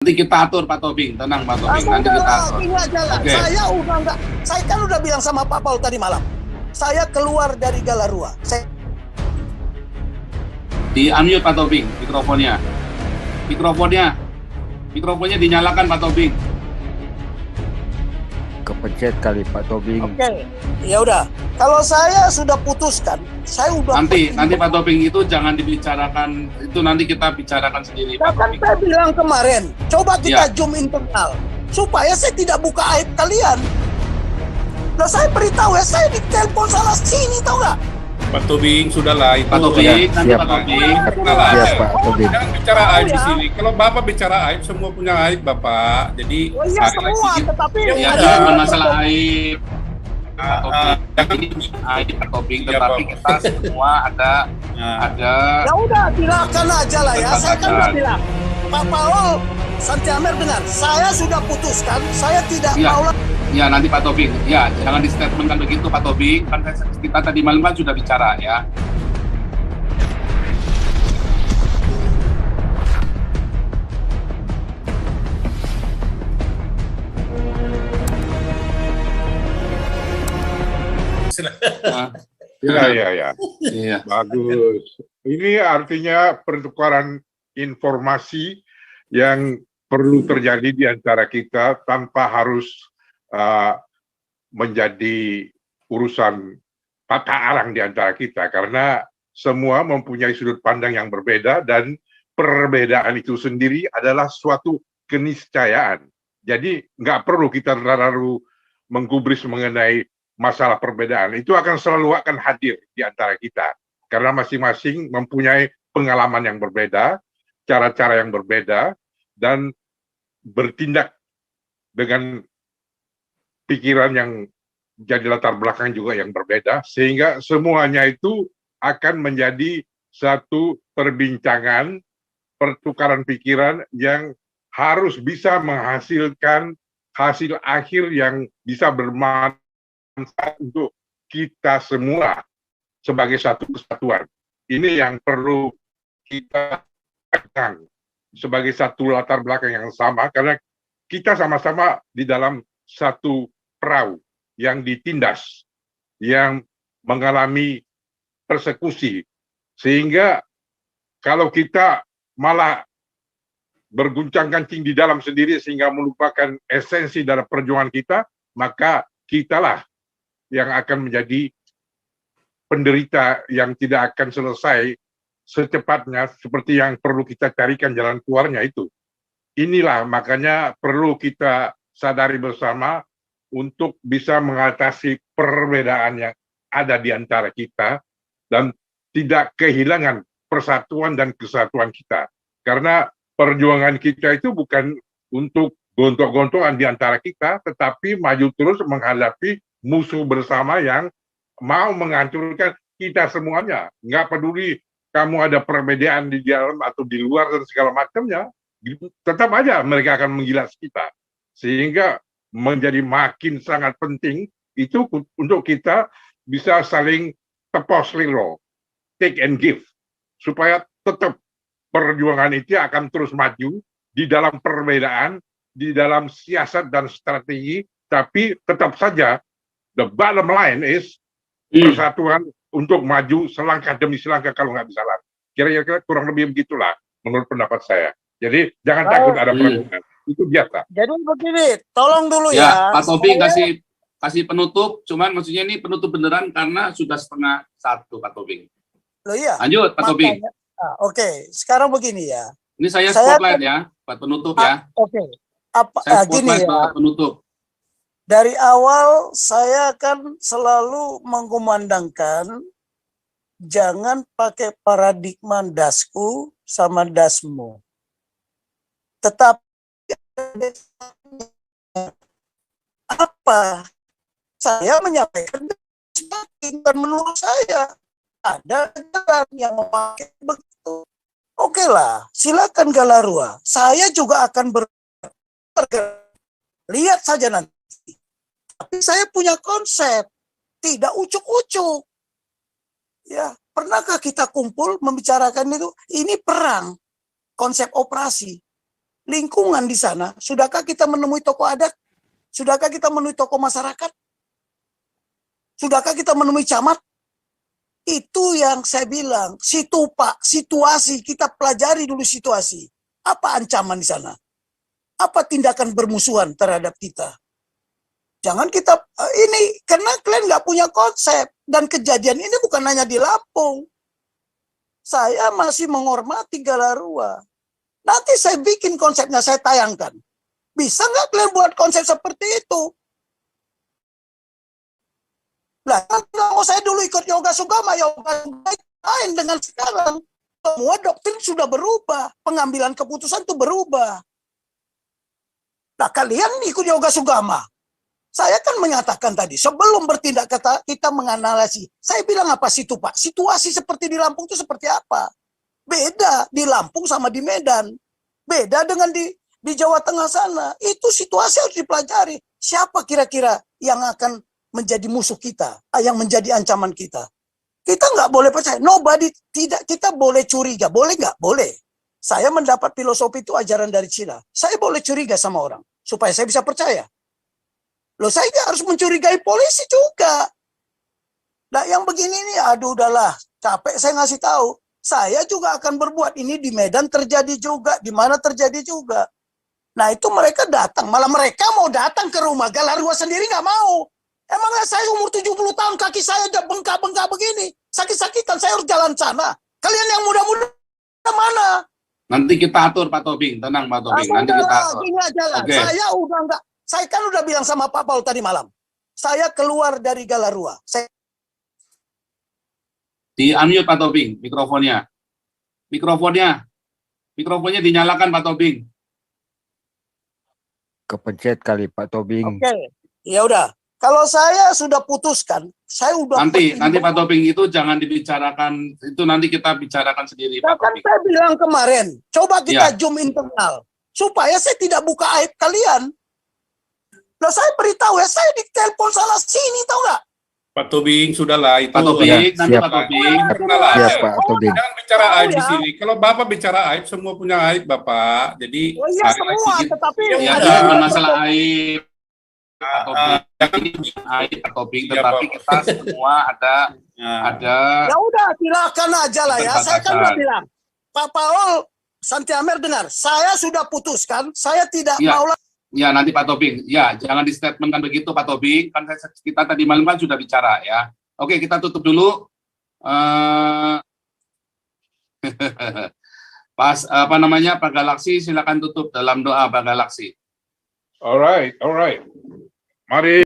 Nanti kita atur Pak Tobing, tenang Pak Tobing. Nanti kita atur. Okay. Saya kan udah bilang sama Pak Paul tadi malam. Saya keluar dari Galarua. Di unmute Pak Tobing, mikrofonnya. Mikrofonnya dinyalakan Pak Tobing. Kepencet kali Pak Tobing. Oke, ya udah. Kalau saya sudah putuskan, saya udah. Nanti Pak Tobing itu jangan dibicarakan, itu nanti kita bicarakan sendiri Pak Tobing. Saya bilang kemarin, coba kita zoom internal supaya saya tidak buka aib kalian. Nah saya beritahu ya, saya ditelepon salah sini, tahu nggak? Pak Tobing, sudahlah itu. Pak Tobing, nanti Pak Tobing. Siap, Pak Tobing. Jangan bicara aib di sini. Kalau Bapak bicara aib, semua punya aib Bapak. Jadi iya semua, tetapi ya bukan masalah aib. Pak Tobing, ini aib Pak Tobing, tetapi kita semua ada. Ya udah, silakan aja lah ya. Saya kan udah bilang, Pak Paul Santiamer benar. Saya sudah putuskan, saya tidak mau. Ya nanti Pak Tobing, ya jangan di statementkan begitu Pak Tobing, kan kita tadi malam kan sudah bicara ya. Ya. Bagus. Ini artinya pertukaran informasi yang perlu terjadi di antara kita tanpa harus menjadi urusan patah arang di antara kita, karena semua mempunyai sudut pandang yang berbeda dan perbedaan itu sendiri adalah suatu keniscayaan. Jadi nggak perlu kita terlalu menggubris mengenai masalah perbedaan. Itu akan selalu hadir di antara kita karena masing-masing mempunyai pengalaman yang berbeda, cara-cara yang berbeda, dan bertindak dengan pikiran yang jadi latar belakang juga yang berbeda, sehingga semuanya itu akan menjadi satu perbincangan, pertukaran pikiran yang harus bisa menghasilkan hasil akhir yang bisa bermanfaat untuk kita semua sebagai satu kesatuan. Ini yang perlu kita pegang sebagai satu latar belakang yang sama, karena kita sama-sama di dalam satu perahu yang ditindas, yang mengalami persekusi, sehingga kalau kita malah berguncang-gancing di dalam sendiri sehingga melupakan esensi dalam perjuangan kita, maka kitalah yang akan menjadi penderita yang tidak akan selesai secepatnya, seperti yang perlu kita carikan jalan keluarnya itu. Inilah makanya perlu kita sadari bersama untuk bisa mengatasi perbedaan yang ada di antara kita dan tidak kehilangan persatuan dan kesatuan kita. Karena perjuangan kita itu bukan untuk gontok-gontokan di antara kita, tetapi maju terus menghadapi musuh bersama yang mau menghancurkan kita semuanya. Nggak peduli kamu ada perbedaan di dalam atau di luar dan segala macamnya, tetap aja mereka akan menggilas kita. Sehingga menjadi makin sangat penting itu untuk kita bisa saling tepos lilo, take and give, supaya tetap perjuangan itu akan terus maju di dalam perbedaan, di dalam siasat dan strategi, tapi tetap saja the bottom line is persatuan untuk maju selangkah demi selangkah kalau nggak bisa lari. Kira-kira kurang lebih begitulah menurut pendapat saya. Jadi jangan takut ada perbedaan. Itu biasa. Jadi begini, tolong dulu ya. Pak Tobing kasih penutup, cuman maksudnya ini penutup beneran karena sudah 12:30 Pak Tobing. Loh iya. Lanjut Pak Tobing. Oke, sekarang begini ya. Ini saya spotlight ya, buat penutup ya. Oke. Saya gini ya. buat penutup. Dari awal saya kan selalu mengumandangkan jangan pakai paradigma dasku sama dasmu. Tetap apa saya menyampaikan dan menurut saya ada jalan yang memakai begitu. Oke lah, silakan Galarua. Saya juga akan bergerak. Lihat saja nanti. Tapi saya punya konsep, tidak ucuk-ucuk. Ya, pernahkah kita kumpul membicarakan itu? Ini perang, konsep operasi. lingkungan di sana, sudahkah kita menemui tokoh adat? Sudahkah kita menemui tokoh masyarakat? Sudahkah kita menemui camat? Itu yang saya bilang, situasi, kita pelajari dulu situasi. Apa ancaman di sana? Apa tindakan bermusuhan terhadap kita? Jangan kita, ini karena kalian nggak punya konsep. Dan kejadian ini bukan hanya di Lampung. Saya masih menghormati Galarua. Nanti saya bikin konsepnya, saya tayangkan. Bisa nggak kalian buat konsep seperti itu? Lah, kalau saya dulu ikut yoga sugama lain dengan sekarang. Semua doktrin sudah berubah. Pengambilan keputusan itu berubah. Nah, kalian ikut yoga sugama. Saya kan menyatakan tadi, sebelum bertindak kita menganalisis. Saya bilang apa situ Pak? Situasi seperti di Lampung itu seperti apa? Beda di Lampung sama di Medan. Beda dengan di Jawa Tengah sana. Itu situasi harus dipelajari. Siapa kira-kira yang akan menjadi musuh kita, yang menjadi ancaman kita? Kita nggak boleh percaya. Nobody, tidak, kita boleh curiga. Boleh nggak? Boleh. Saya mendapat filosofi itu ajaran dari Cina. Saya boleh curiga sama orang. Supaya saya bisa percaya. Loh, saya harus mencurigai polisi juga. Nah, yang begini nih, aduh udahlah, capek saya ngasih tahu. Saya juga akan berbuat ini di Medan terjadi juga, di mana terjadi juga. Nah, itu mereka datang, malah mereka mau datang ke rumah Galarua sendiri nggak mau. Emangnya saya umur 70 tahun, kaki saya udah bengkak-bengkak begini. Sakit-sakitan, saya harus jalan sana. Kalian yang muda-muda mana? Nanti kita atur Pak Tobing, tenang Pak Tobing. Nanti kita atur. Gini aja lah. Oke. Saya udah enggak. Saya kan udah bilang sama Pak Paul tadi malam. Saya keluar dari Galarua. Di-unmute Pak Tobing, mikrofonnya. Mikrofonnya dinyalakan Pak Tobing. Kepencet kali Pak Tobing. Oke. Ya udah. Kalau saya sudah putuskan, saya udah Nanti Pak Tobing itu jangan dibicarakan, itu nanti kita bicarakan sendiri Pak kan Tobing. saya bilang kemarin, coba kita Ya. zoom internal supaya saya tidak buka aib kalian. Nah, saya beritahu ya, saya ditelepon salah sini, tahu nggak? Pak Tobing, sudahlah itu. Pak Tobing, Ya, nanti siap. Pak Tobing. Kenal aja. Siap Pak Tobing. Jangan bicara Oh, aib di ya. sini. Kalau Bapak bicara aib, semua punya aib Bapak. Jadi Oh iya semua, tetapi Ya, Ada. ini bukan masalah aib. Pak Tobing, jangan ini aib Pak Tobing, Iya, tetapi Pak. kita semua ada ya udah silakan aja lah ya. Saya kan udah Keterbatasan. bilang, Pak Paul Santiamer dengar, saya sudah putuskan, saya tidak Ya. mau lagi. Ya, nanti Pak Tobing. Ya, jangan di-statementkan begitu Pak Tobing. Kan kita tadi malam kan sudah bicara ya. Oke, kita tutup dulu. Pak Galaksi, silakan tutup dalam doa Pak Galaksi. Alright. Mari